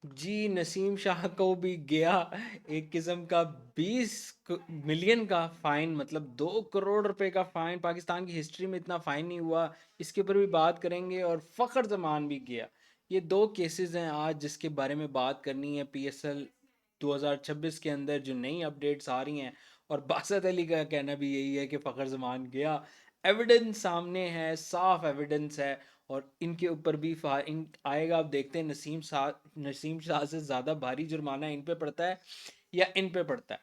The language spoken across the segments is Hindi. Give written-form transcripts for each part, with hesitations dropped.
जी, नसीम शाह को भी गया एक किस्म का 20 मिलियन का फाइन, मतलब 2 करोड़ रुपए का फाइन। पाकिस्तान की हिस्ट्री में इतना फाइन नहीं हुआ, इसके ऊपर भी बात करेंगे। और फ़खर ज़मान भी गया। ये दो केसेस हैं आज जिसके बारे में बात करनी है। पीएसएल 2026 के अंदर जो नई अपडेट्स आ रही हैं, और बासत अली का कहना भी यही है कि फ़खर ज़मान गया। एविडेंस सामने है, साफ एविडेंस है। और इनके ऊपर भी इन आएगा। आप देखते हैं नसीम शाह से ज़्यादा भारी जुर्माना इन पे पड़ता है या इन पे पड़ता है।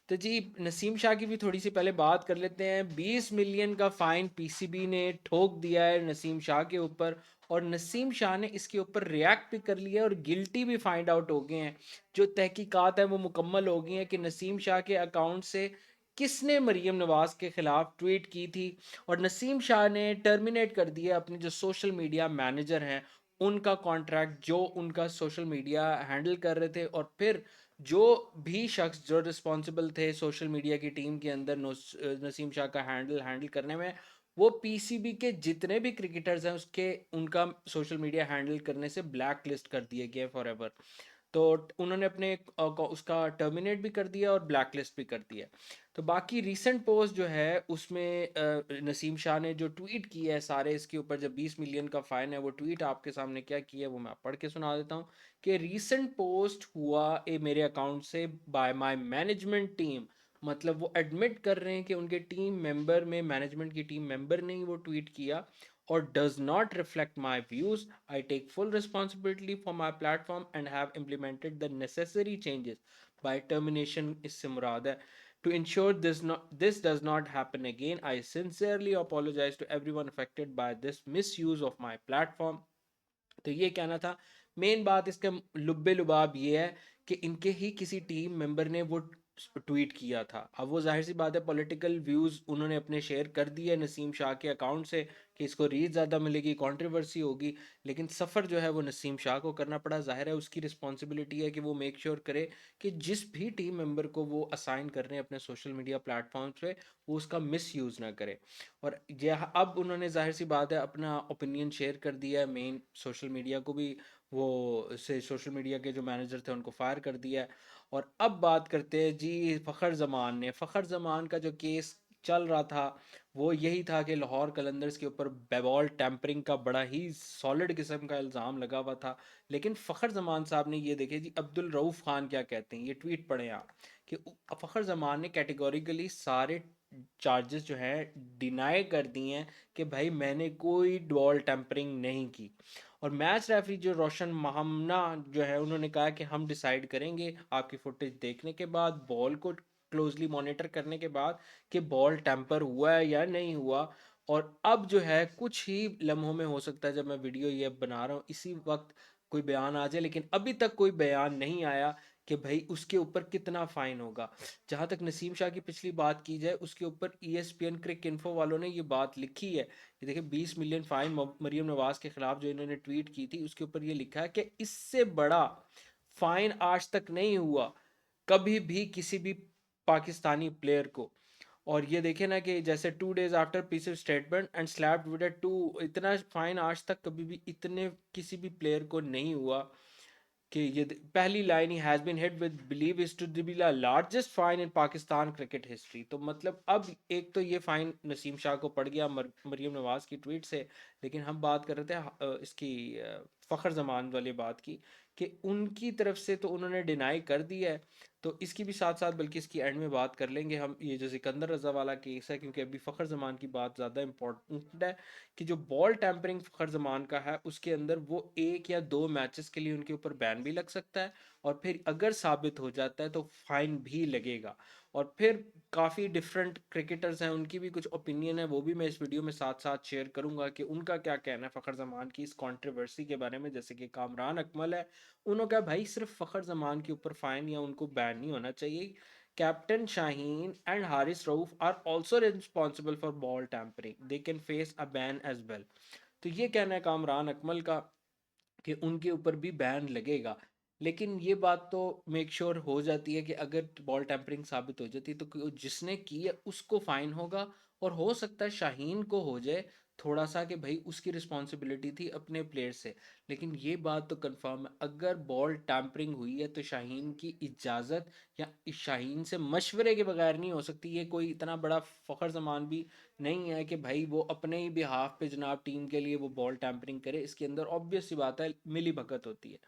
तो जी, नसीम शाह की भी थोड़ी सी पहले बात कर लेते हैं। 20 मिलियन का फाइन पीसीबी ने ठोक दिया है नसीम शाह के ऊपर। और नसीम शाह ने इसके ऊपर रिएक्ट भी कर लिया और गिल्टी भी फाइंड आउट हो गए हैं। जो तहकीकात है वो मुकम्मल हो गई हैं कि नसीम शाह के अकाउंट से किसने मरीम नवाज के खिलाफ ट्वीट की थी। और नसीम शाह ने टर्मिनेट कर दिया अपने जो सोशल मीडिया मैनेजर हैं उनका कॉन्ट्रैक्ट, जो उनका सोशल मीडिया हैंडल कर रहे थे। और फिर जो भी शख्स जो रिस्पॉन्सिबल थे सोशल मीडिया की टीम के अंदर नसीम शाह का हैंडल करने में, वो पीसीबी के जितने भी क्रिकेटर्स हैं उसके उनका सोशल मीडिया हैंडल करने से ब्लैक लिस्ट कर दिए गए फॉर एवर। तो उन्होंने अपने उसका टर्मिनेट भी कर दिया और ब्लैक लिस्ट भी कर दिया। तो बाकी रीसेंट पोस्ट जो है उसमें नसीम शाह ने जो ट्वीट किया है सारे इसके ऊपर, जब 20 मिलियन का फाइन है, वो ट्वीट आपके सामने क्या किया है वो मैं पढ़ के सुना देता हूँ। कि रीसेंट पोस्ट हुआ मेरे अकाउंट से बाय माय मैनेजमेंट टीम। मतलब वो एडमिट कर रहे हैं कि उनके टीम मेंबर में, मैनेजमेंट की टीम मेंबर ने ही वो ट्वीट किया। और does not reflect my views. I take full responsibility for my platform and have implemented the necessary changes by termination, इससे मुराद है। To ensure this does not happen again, I sincerely apologize to everyone affected by this misuse of my platform. तो ये कहना था। मेन बात इसका लुब्बे लुबाब ये है कि इनके ही किसी टीम मेंबर ने वो ट्वीट किया था। अब वो जाहिर सी बात है पॉलिटिकल व्यूज़ उन्होंने अपने शेयर कर दिए नसीम शाह के अकाउंट से कि इसको रीच ज़्यादा मिलेगी, कंट्रोवर्सी होगी। लेकिन सफ़र जो है वो नसीम शाह को करना पड़ा। जाहिर है उसकी रिस्पॉन्सिबिलिटी है कि वो मेक श्योर करे कि जिस भी टीम मेंबर को वो असाइन कर रहे हैं अपने सोशल मीडिया प्लेटफॉर्म पे, वो उसका मिस यूज़ ना करे। और यह अब उन्होंने जाहिर सी बात है अपना ओपिनियन शेयर कर दिया है। मेन सोशल मीडिया को भी वो से सोशल मीडिया के जो मैनेजर थे उनको फायर कर दिया है। और अब बात करते हैं जी फ़खर ज़मान ने। फ़खर ज़मान का जो केस चल रहा था वो यही था कि लाहौर कलंदर्स के ऊपर बॉल टैंपरिंग का बड़ा ही सॉलिड किस्म का इल्ज़ाम लगा हुआ था। लेकिन फ़खर ज़मान साहब ने, ये देखे जी अब्दुल रऊफ़ खान क्या कहते हैं, ये ट्वीट पढ़ें आप। कि फ़खर ज़मान ने कैटेगोरिकली सारे चार्जेस जो हैं डिनाई कर दिए हैं कि भाई मैंने कोई बॉल टैंपरिंग नहीं की। और मैच रेफरी जो रोशन महमना जो है उन्होंने कहा कि हम डिसाइड करेंगे आपकी फुटेज देखने के बाद, बॉल को क्लोजली मॉनिटर करने के बाद, कि बॉल टैंपर हुआ है या नहीं हुआ। और अब जो है कुछ ही लम्हों में, हो सकता है जब मैं वीडियो ये बना रहा हूँ इसी वक्त कोई बयान आ जाए, लेकिन अभी तक कोई बयान नहीं आया कि भाई उसके ऊपर कितना फाइन होगा। जहां तक नसीम शाह की पिछली बात की जाए, उसके ऊपर ईएसपीएन क्रिक इन्फो वालों ने ये बात लिखी है। ये देखिए 20 मिलियन फाइन मरीम नवाज के खिलाफ जो इन्होंने ट्वीट की थी, उसके ऊपर ये लिखा है कि इससे बड़ा फाइन आज तक नहीं हुआ कभी भी किसी भी पाकिस्तानी प्लेयर को। और ये देखे ना कि जैसे 2 days after peace statement and slapped with 2, इतना फाइन आज तक कभी भी इतने किसी भी प्लेयर को नहीं हुआ। कि ये पहली लाइन ही has been hit with believe is to be the largest fine in Pakistan cricket history. तो मतलब अब एक तो ये फाइन नसीम शाह को पड़ गया मरीम नवाज की ट्वीट से। लेकिन हम बात कर रहे थे इसकी फ़खर जमान वाली बात की, कि उनकी तरफ से तो उन्होंने डिनाई कर दिया है। तो इसकी भी साथ साथ बल्कि इसकी एंड में बात कर लेंगे हम, ये जो सिकंदर रजा वाला केस है, क्योंकि अभी फ़खर जमान की बात ज़्यादा इंपॉर्टेंट है। कि जो बॉल टैंपरिंग फ़खर ज़मान का है उसके अंदर वो 1 या 2 मैचेस के लिए उनके ऊपर बैन भी लग सकता है। और फिर अगर साबित हो जाता है तो फाइन भी लगेगा। और फिर काफ़ी डिफरेंट क्रिकेटर्स हैं, उनकी भी कुछ ओपिनियन है, वो भी मैं इस वीडियो में साथ साथ शेयर करूंगा कि उनका क्या कहना है फ़खर ज़मान की इस कंट्रोवर्सी के बारे में। जैसे कि कामरान अकमल है, उन्होंने कहा भाई सिर्फ फ़खर ज़मान के ऊपर फाइन या उनको बैन नहीं होना चाहिए, Captain Shaheen and Haris Rauf are also responsible for ball tampering. They can face a ban as well. तो ये कहना है कामरान अकमल का कि उनके ऊपर भी बैन लगेगा। लेकिन ये बात तो मेक श्योर हो जाती है कि अगर बॉल टैंपरिंग साबित हो जाती है तो जिसने की है उसको फाइन होगा। और हो सकता है शाहीन को हो जाए, थोड़ा सा कि भाई उसकी रिस्पॉन्सिबिलिटी थी अपने प्लेयर से। लेकिन ये बात तो कंफर्म है, अगर बॉल टैम्परिंग हुई है तो शाहीन की इजाज़त या शाहीन से मशवरे के बगैर नहीं हो सकती। ये कोई इतना बड़ा फ़खर जमान भी नहीं है कि भाई वो अपने ही बिहाफ पे जनाब टीम के लिए वो बॉल टैम्परिंग करे। इसके अंदर ऑब्वियस सी बात है मिली भगत होती है।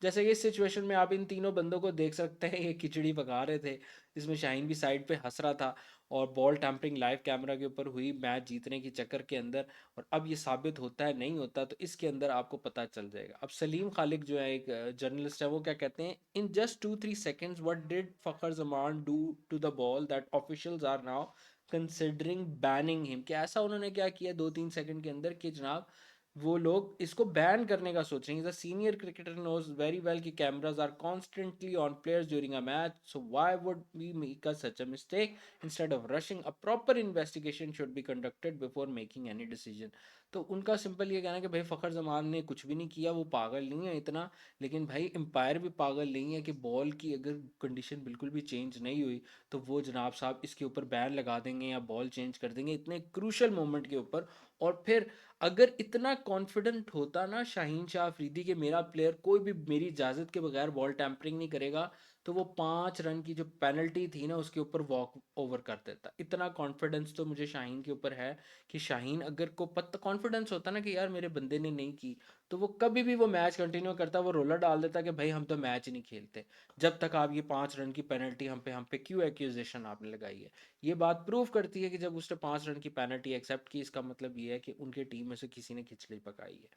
जैसे कि इस सिचुएशन में आप इन तीनों बंदों को देख सकते हैं, ये खिचड़ी पका रहे थे जिसमें शाहीन भी साइड पे हंस रहा था, और बॉल टैम्परिंग लाइव कैमरा के ऊपर हुई मैच जीतने की चक्कर के अंदर। और अब ये साबित होता है नहीं होता तो इसके अंदर आपको पता चल जाएगा। अब सलीम खालिक जो है एक जर्नलिस्ट है, वो क्या कहते हैं, in just 2-3 seconds what did Fakhar Zaman do to the ball that officials are now considering banning him. कि ऐसा उन्होंने क्या किया 2-3 सेकंड के अंदर कि जनाब वो लोग इसको बैन करने का सोच रहे हैं। The senior cricketer knows very well कि cameras are constantly on players during a match, so why would we make a such a mistake instead of rushing, a proper investigation should be conducted before making any decision. तो उनका सिंपल ये कहना है कि भाई फ़खर जमान ने कुछ भी नहीं किया, वो पागल नहीं है इतना। लेकिन भाई एम्पायर भी पागल नहीं है कि बॉल की अगर कंडीशन बिल्कुल भी चेंज नहीं हुई तो वो जनाब साहब इसके ऊपर बैन लगा देंगे या बॉल चेंज कर देंगे इतने क्रूशल मोमेंट के ऊपर। और फिर अगर इतना कॉन्फिडेंट होता ना शाहीन शाह अफरीदी कि मेरा प्लेयर कोई भी मेरी इजाज़त के बगैर बॉल टैम्परिंग नहीं करेगा, तो वो 5 रन की जो पेनल्टी थी ना उसके ऊपर वॉक ओवर कर देता। इतना कॉन्फिडेंस तो मुझे शाहीन के ऊपर है कि शाहीन अगर को पत्ता कॉन्फिडेंस होता ना कि यार मेरे बंदे ने नहीं की, तो वो कभी भी वो मैच कंटिन्यू करता, वो रोलर डाल देता कि भाई हम तो मैच ही नहीं खेलते जब तक आप ये 5 रन की पेनल्टी हम पे क्यों एक्यूजेशन आपने लगाई है। ये बात प्रूव करती है कि जब उसने 5 रन की पेनल्टी एक्सेप्ट की, इसका मतलब ये है कि उनके टीम में से किसी ने खिचड़ी पकाई है।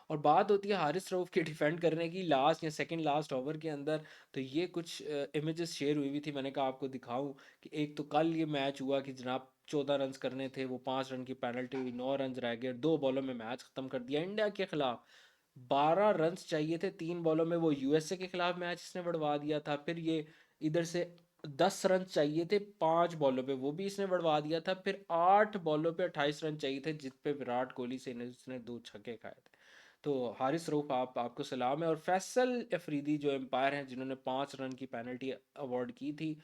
और बात होती है हारिस रऊफ के डिफेंड करने की लास्ट या सेकंड लास्ट ओवर के अंदर, तो ये कुछ इमेजेस शेयर हुई हुई थी, मैंने कहा आपको दिखाऊं। कि एक तो कल ये मैच हुआ कि जनाब 14 रन करने थे, वो 5 रन की पेनल्टी हुई, 9 रन रह गए, 2 बॉलों में मैच खत्म कर दिया इंडिया के खिलाफ। 12 रन चाहिए थे 3 बॉलों में, वो यूएसए के खिलाफ मैच इसने बढ़वा दिया था। फिर ये इधर से 10 रन चाहिए थे 5 बॉलों पे, वो भी इसने बढ़वा दिया था। फिर 8 बॉलों पे 28 रन चाहिए थे जिस पे विराट कोहली से इसने 2 छक्के खाए थे। तो हारिस रऊफ आपको सलाम है। और फैसल अफरीदी जो एम्पायर हैं जिन्होंने 5 रन की पेनल्टी अवार्ड की थी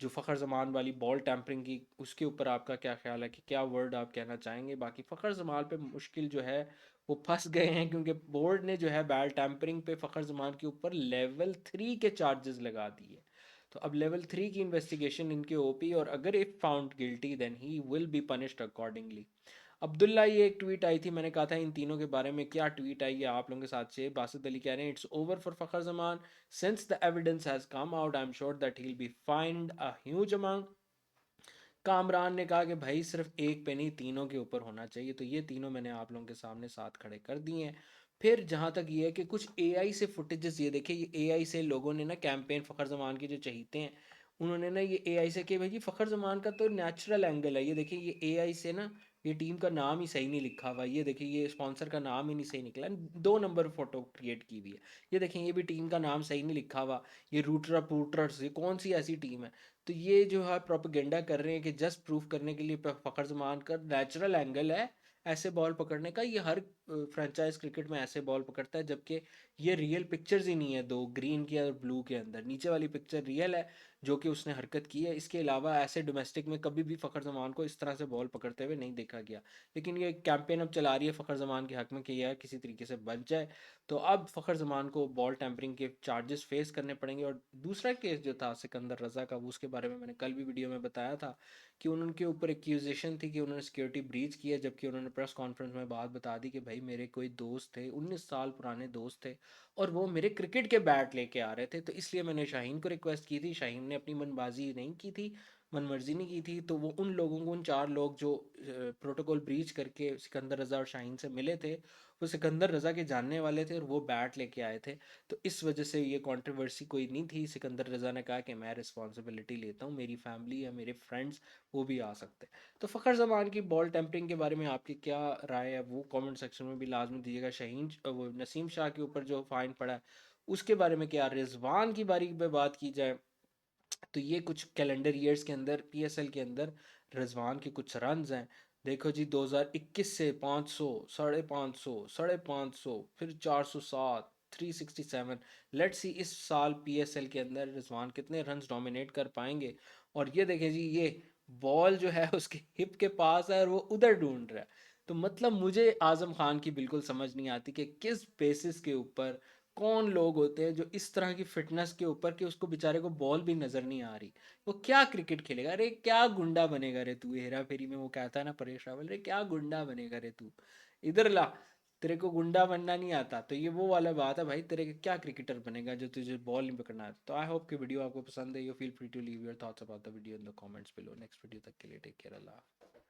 जो फ़खर जमान वाली बॉल टैम्परिंग की, उसके ऊपर आपका क्या ख्याल है कि क्या वर्ड आप कहना चाहेंगे? बाकी फ़खर जमान पे मुश्किल जो है वो फंस गए हैं क्योंकि बोर्ड ने जो है बैल टैम्परिंग पे फ़खर जमान के ऊपर लेवल 3 के चार्जेस लगा दिए। तो अब लेवल 3 की इन्वेस्टिगेशन इनके ओपी, और अगर if found guilty then he will be punished accordingly. Abdullah, ये एक ट्वीट आई थी, मैंने कहा था इन तीनों के बारे में क्या ट्वीट आई है आप लोगों के साथ से। बासित अली कह रहे हैं it's over for Fakhar Zaman since the evidence has come out, I am sure that he will B find a huge amount. Kamran ने कहा कि भाई सिर्फ एक पे नहीं तीनों के ऊपर होना चाहिए। तो ये तीनों मैंने आप लोगों के सामने साथ खड़े कर दिए हैं। फिर जहाँ तक ये है कि कुछ एआई से फुटेजेस, ये देखिए ये एआई से लोगों ने ना कैंपेन फ़खर जमान के जो चहीते हैं उन्होंने ना ये एआई से कि भाई जी फ़खर जमान का तो नेचुरल एंगल है। ये देखिए ये एआई से ना ये टीम का नाम ही सही नहीं लिखा हुआ, ये देखिए ये स्पॉन्सर का नाम ही नहीं सही निकला, 2 नंबर फोटो क्रिएट की हुई है। ये देखें ये भी टीम का नाम सही नहीं लिखा हुआ, ये रूटरा पूटर्स, ये कौन सी ऐसी टीम है। तो ये जो है प्रोपेगेंडा कर रहे हैं कि जस्ट प्रूफ करने के लिए फ़खर जमान का नेचुरल एंगल है ऐसे बॉल पकड़ने का, ये हर फ्रेंचाइज क्रिकेट में ऐसे बॉल पकड़ता है। जबकि ये रियल पिक्चर्स ही नहीं है, दो ग्रीन की और ब्लू के अंदर नीचे वाली पिक्चर रियल है जो कि उसने हरकत की है। इसके अलावा ऐसे डोमेस्टिक में कभी भी फ़खर जमान को इस तरह से बॉल पकड़ते हुए नहीं देखा गया। लेकिन ये कैंपेन अब चला रही है फ़खर जमान के हक में कि यह किसी तरीके से बच जाए। तो अब फ़खर जमान को बॉल टैम्परिंग के चार्जेस फेस करने पड़ेंगे। और दूसरा केस जो था सिकंदर रज़ा का, वो उसके बारे में मैंने कल भी वीडियो में बताया था कि उनके ऊपर एक्यूजेशन थी कि उन्होंने सिक्योरिटी ब्रीच किया, जबकि उन्होंने प्रेस कॉन्फ्रेंस में बात बता दी कि भाई मेरे कोई दोस्त थे, 19 साल पुराने दोस्त थे, और वो मेरे क्रिकेट के बैट लेके आ रहे थे, तो इसलिए मैंने शाहीन को रिक्वेस्ट की थी। शाहीन ने अपनी मनबाजी नहीं की थी, मनमर्जी नहीं की थी। तो वो उन लोगों को, उन 4 लोग जो प्रोटोकॉल ब्रीच करके सिकंदर रज़ा और शाहीन से मिले थे, वो सिकंदर रज़ा के जानने वाले थे और वो बैट लेके आए थे। तो इस वजह से ये कंट्रोवर्सी कोई नहीं थी। सिकंदर रज़ा ने कहा कि मैं रिस्पॉन्सिबिलिटी लेता हूँ, मेरी फैमिली या मेरे फ्रेंड्स वो भी आ सकते हैं। तो फ़खर जमान की बॉल टेम्परिंग के बारे में आपकी क्या राय है वो कमेंट सेक्शन में भी लाजमी दीजिएगा। वो नसीम शाह के ऊपर जो फ़ाइन पड़ा है उसके बारे में क्या, रिजवान की बारी में बात की जाए तो ये कुछ कैलेंडर ईयर्स के अंदर पीएसएल के अंदर रिजवान के कुछ रन्स हैं। देखो जी 2021 से 500, 550, 550, फिर 407, 367। लेट्स सी इस साल पीएसएल के अंदर रिजवान कितने रन्स डोमिनेट कर पाएंगे। और ये देखें जी ये बॉल जो है उसके हिप के पास है और वो उधर ढूंढ रहा है। तो मतलब मुझे आज़म खान की बिल्कुल समझ नहीं आती कि किस बेसिस के ऊपर कौन लोग होते हैं जो इस तरह की फिटनेस के ऊपर कि उसको बेचारे को बॉल भी नज़र नहीं आ रही, वो क्या क्रिकेट खेलेगा? अरे क्या गुंडा बनेगा रे तू, हेरा फेरी में वो कहता है ना परेश रावल, रे क्या गुंडा बनेगा रे तू, इधर ला, तेरे को गुंडा बनना नहीं आता तो ये वो वाला बात है भाई, तेरे क्या क्रिकेटर बनेगा जो तुझे बॉल नहीं पकड़ना आता। तो आई होप कि वीडियो आपको पसंद है, you feel free to leave your thoughts about the video in the comments below. Next video तक के लिए टेक केयर, अल्लाह।